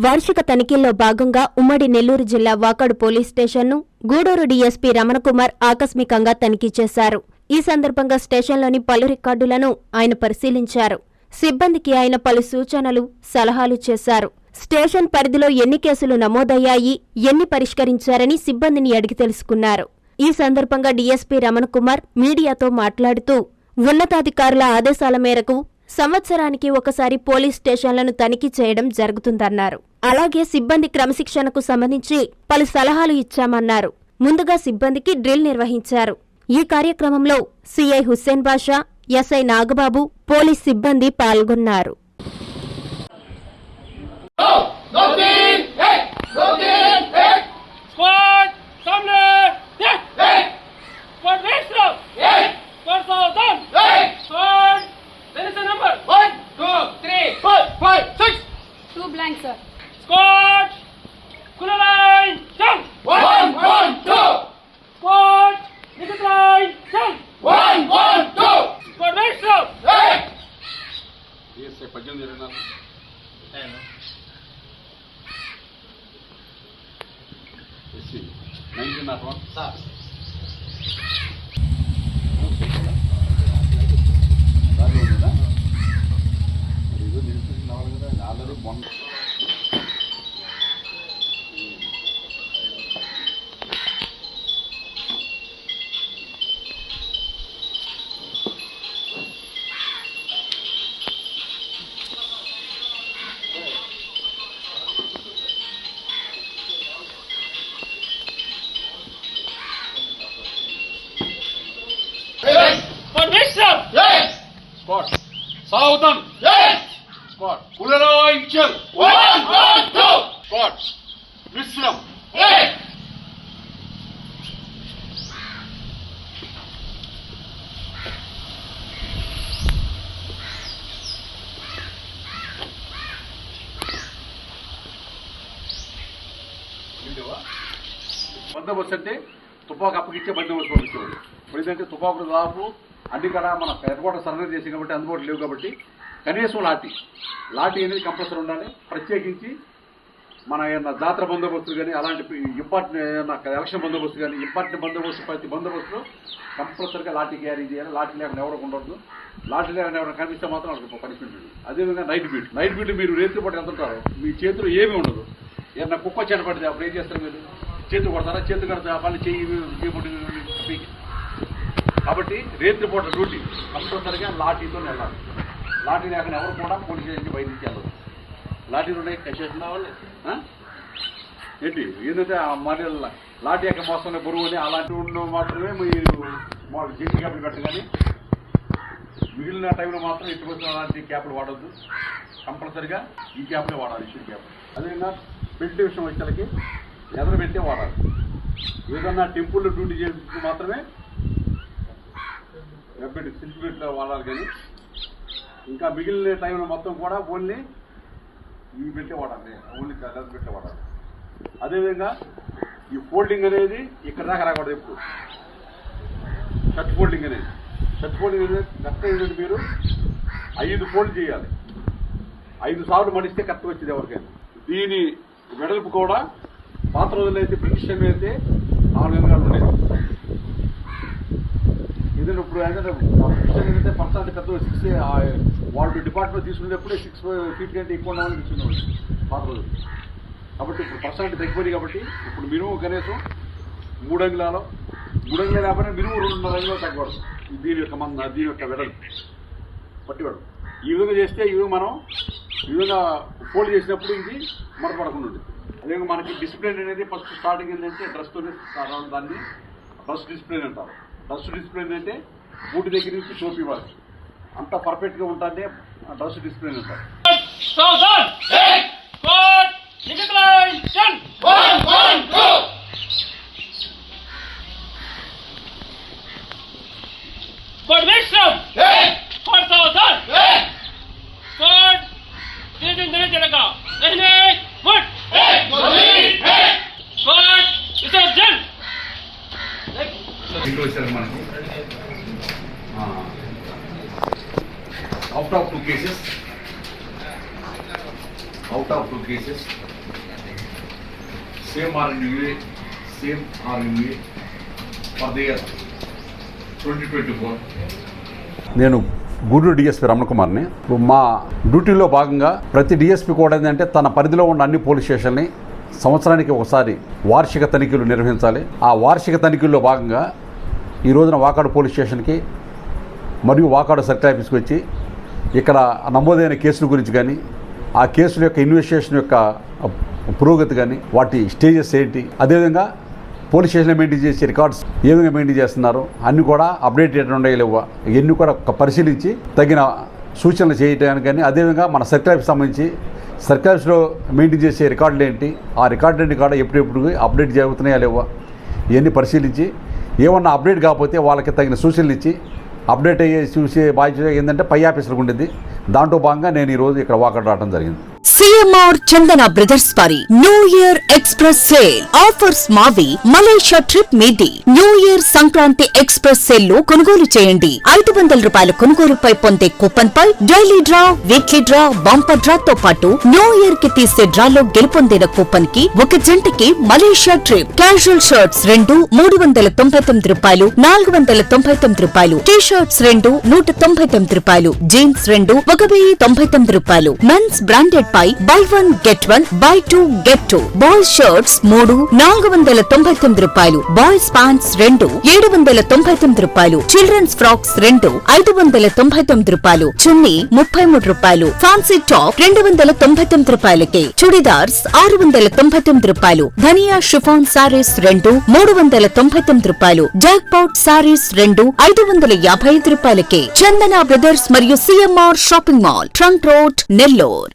వార్షిక తనిఖీల్లో భాగంగా ఉమ్మడి నెల్లూరు జిల్లా వాకాడు పోలీస్ స్టేషన్ను గూడూరు డీఎస్పీ రమణకుమార్ ఆకస్మికంగా తనిఖీ చేశారు. ఈ సందర్భంగా స్టేషన్లోని పలు రికార్డులను ఆయన పరిశీలించారు. సిబ్బందికి ఆయన పలు సూచనలు, సలహాలు చేశారు. స్టేషన్ పరిధిలో ఎన్ని కేసులు నమోదయ్యాయి, ఎన్ని పరిష్కరించారని సిబ్బందిని అడిగి తెలుసుకున్నారు. ఈ సందర్భంగా డీఎస్పీ రమణకుమార్ మీడియాతో మాట్లాడుతూ, ఉన్నతాధికారుల ఆదేశాల మేరకు సంవత్సరానికి ఒకసారి పోలీస్ స్టేషన్లను తనిఖీ చేయడం జరుగుతుందన్నారు. అలాగే సిబ్బంది క్రమశిక్షణకు సంబంధించి పలు సలహాలు ఇచ్చామన్నారు. ముందుగా సిబ్బందికి డ్రిల్ నిర్వహించారు. ఈ కార్యక్రమంలో సీఐ హుస్సేన్ బాషా, ఎస్ఐ నాగబాబు, పోలీస్ సిబ్బంది పాల్గొన్నారు. Squad. Southern. Yes. Squad. Kulero Inchel. 1, 1, 2. Squad. Visram. Yes. బందోబస్తు అంటే తుపాకు అప్పగిచ్చే బందోబస్తు పంపించేవాడు. ఇప్పుడు ఏంటంటే తుపాకులు దాదాపు అన్ని కూడా మన హెడ్క్వార్టర్ సరెండర్ చేసి కాబట్టి అందుబాటులో లేవు కాబట్టి కనీసం లాఠీ అనేది కంపల్సరీ ఉండాలి. ప్రత్యేకించి మన ఏమన్నా జాతర బందోబస్తులు కానీ అలాంటి ఇంపార్టెంట్ ఏమన్నా ఎలక్షన్ బందోబస్తు కానీ ఇంపార్టెంట్ బందోబస్తు ప్రతి బందోబస్తులో కంపల్సరీగా లాఠీ క్యారీ చేయాలి. లాఠీ లేకుండా ఎవరికి ఉండదు. లాఠీ లేకుండా ఎవరైనా కనిపిస్తే మాత్రం వాళ్ళకి పనిష్మెంట్ ఉంది. అదేవిధంగా నైట్ బీట్ మీరు రేత్రి పూట వెళ్తుంటారు, మీ చేతిలో ఏమీ ఉండదు. ఏమన్నా కుక్క చెనపడితే అప్పుడు ఏం చేస్తారు? మీరు చేతులు కొడతారా? చేతులు కడతా పని చేయి. కాబట్టి రేత్రి పూట డ్యూటీ కంపల్సరిగా లాఠీతో వెళ్ళాలి. లాఠీ లేకుండా ఎవరు కూడా పోలీస్ స్టేషన్కి బయట నుంచి వెళ్ళదు. లాఠీలు ఉన్నాయి, కసేసిన వాళ్ళు ఏంటి ఏంటంటే మరి లాఠీ యొక్క మోసంలో బరువు అని అలాంటి మాత్రమే మీరు జెట్టి క్యాప్లు పెట్టు. కానీ మిగిలిన టైంలో మాత్రం ఎటు వచ్చిన అలాంటి క్యాప్లు వాడద్దు. కంపల్సరిగా ఈ క్యాప్లే వాడాలి, ఇష్యూ క్యాప్. అదేవిధంగా బెల్ట్ విషయం వచ్చేసరికి ఎదరు పెట్టే వాడాలి. ఏదన్నా టెంపుల్లో డ్యూటీ చేసి మాత్రమే సిల్క్ బెల్ట్లో వాడాలి. కానీ ఇంకా మిగిలిన టైంలో మొత్తం కూడా ఓన్లీ ఈ బెల్టే వాడాలి, ఓన్లీ లెదర్ బెల్టే వాడాలి. అదేవిధంగా ఈ ఫోల్డింగ్ అనేది ఇక్కడ దాకా రాకూడదు. ఎప్పుడు షర్ట్ ఫోల్డింగ్ అనేది కరెక్ట్గా ఏంటంటే మీరు 5 ఫోల్డ్ చేయాలి. 5 సార్లు మడిస్తే కరెక్ట్గా వచ్చింది ఎవరికైనా. దీని వెడల్పు కూడా పాత రోజుల్లో అయితే బ్రిటిష్ టైం అయితే 4 గంటలు ఉండేది. ఏదైనా ఇప్పుడు ఏంటంటే పర్సెంట్ పెద్ద 6 వాళ్ళు డిపార్ట్మెంట్ తీసుకునేటప్పుడే 6 ఫీట్ కంటే ఎక్కువ ఉండాలని తీసుకునేవాళ్ళు పాత రోజులు. కాబట్టి ఇప్పుడు పర్సెంట్ తగ్గిపోయింది. కాబట్టి ఇప్పుడు మినిమం కనీసం 3 అంగుళాలు లేకపోతే మినిమం 2.5 అంగుళాలు తగ్గకూడదు. దీని యొక్క వెడల్పు పట్టివాడు. ఈ విధంగా చేస్తే ఈ విధంగా ఫోల్డ్ చేసినప్పుడు ఇది మరపడకుండా ఉంది. అదేవిధంగా మనకి డిసిప్లిన్ అనేది ఫస్ట్ స్టార్టింగ్ ఏంటంటే డ్రెస్తోనే దాన్ని డ్రెస్ డిసిప్లిన్ అంటారు. డ్రెస్ డిసిప్లిన్ అంటే బూటి దగ్గర నుంచి టోపీ ఇవ్వాలి. అంత పర్ఫెక్ట్ గా ఉంటే డ్రెస్ డిసిప్లిన్ అంటారు. మనకి out of two cases same RNUA for the year 2024. నేను గూడూరు డిఎస్పీ రమణ కుమార్ని. మా డ్యూటీలో భాగంగా ప్రతి డిఎస్పీ కూడా ఏంటంటే తన పరిధిలో ఉన్న అన్ని పోలీస్ స్టేషన్ని సంవత్సరానికి ఒకసారి వార్షిక తనిఖీలు నిర్వహించాలి. ఆ వార్షిక తనిఖీల్లో భాగంగా ఈ రోజున వాకాడు పోలీస్ స్టేషన్కి మరియు వాకాడు సర్కిల్ ఆఫీస్కి వచ్చి ఇక్కడ నమోదైన కేసుల గురించి కానీ, ఆ కేసుల యొక్క ఇన్వెస్టిగేషన్ యొక్క పురోగతి కానీ, వాటి స్టేజెస్ ఏంటి, అదేవిధంగా పోలీస్ స్టేషన్లో మెయింటైన్ చేసే రికార్డ్స్ ఏ విధంగా మెయింటైన్ చేస్తున్నారు అన్నీ కూడా అప్డేట్ ఉండేవి లేవు, ఇవన్నీ కూడా పరిశీలించి తగిన సూచనలు చేయడానికి కానీ, అదేవిధంగా మన సర్కిల్ ఆఫీస్ సంబంధించి సర్కిల్ ఆఫీస్లో మెయింటైన్ చేసే రికార్డులు ఏంటి, ఆ రికార్డులన్నీ కూడా ఎప్పుడెప్పుడు అప్డేట్ జరుగుతున్నాయా లేవా ఇవన్నీ పరిశీలించి ఏమన్నా అప్డేట్ కాకపోతే వాళ్ళకి తగిన సూచనలు ఇచ్చి అప్డేట్ అయ్యే చూసే బాధ్యత ఏంటంటే పై ఆఫీసులకు ఉండేది. దాంట్లో భాగంగా నేను ఈరోజు ఇక్కడ వాకట్ రావడం జరిగింది. సిఎంఆర్ చందన బ్రదర్స్ వారి new year express sale offers మావి. మలేషియా ట్రిప్ మీది. New year Sankranti express sale లో కొనుగోలు చేయండి. 500 రూపాయల కొనుగోలుపై పొందే కూపన్ పై daily draw, weekly draw, bumper draw తో పాటు న్యూ ఇయర్ కి తీసే డ్రాలో గెలుపొందిన కూపన్ కి ఒక జంటకి మలేషియా ట్రిప్. క్యాజువల్ షర్ట్స్ 2 399 రూపాయలు, 499 రూపాయలు. టీ షర్ట్స్ 2 199 రూపాయలు. జీన్స్ 2 1099 రూపాయలు. మెన్స్ బ్రాండెడ్ పై buy 1 get 1, buy 2 get 2. Boys shirts 3 499 రూపాయలు. బాయ్స్ ప్యాంట్స్ 2 799 రూపాయలు. చిల్డ్రన్స్ ఫ్రాక్స్ 2 599 రూపాయలు. చున్నీ 33 రూపాయలు. ఫ్యాన్సీ టాప్ 299 రూపాయలకి. చుడిదార్స్ 699 రూపాయలు. ధనియా షిఫాన్ సారీస్ 2 399 రూపాయలు. జాక్ పాట్ సారీస్ 2 555 రూపాయలకి. చందన బ్రదర్స్ మరియు CMR shopping mall, trunk road, Nellore.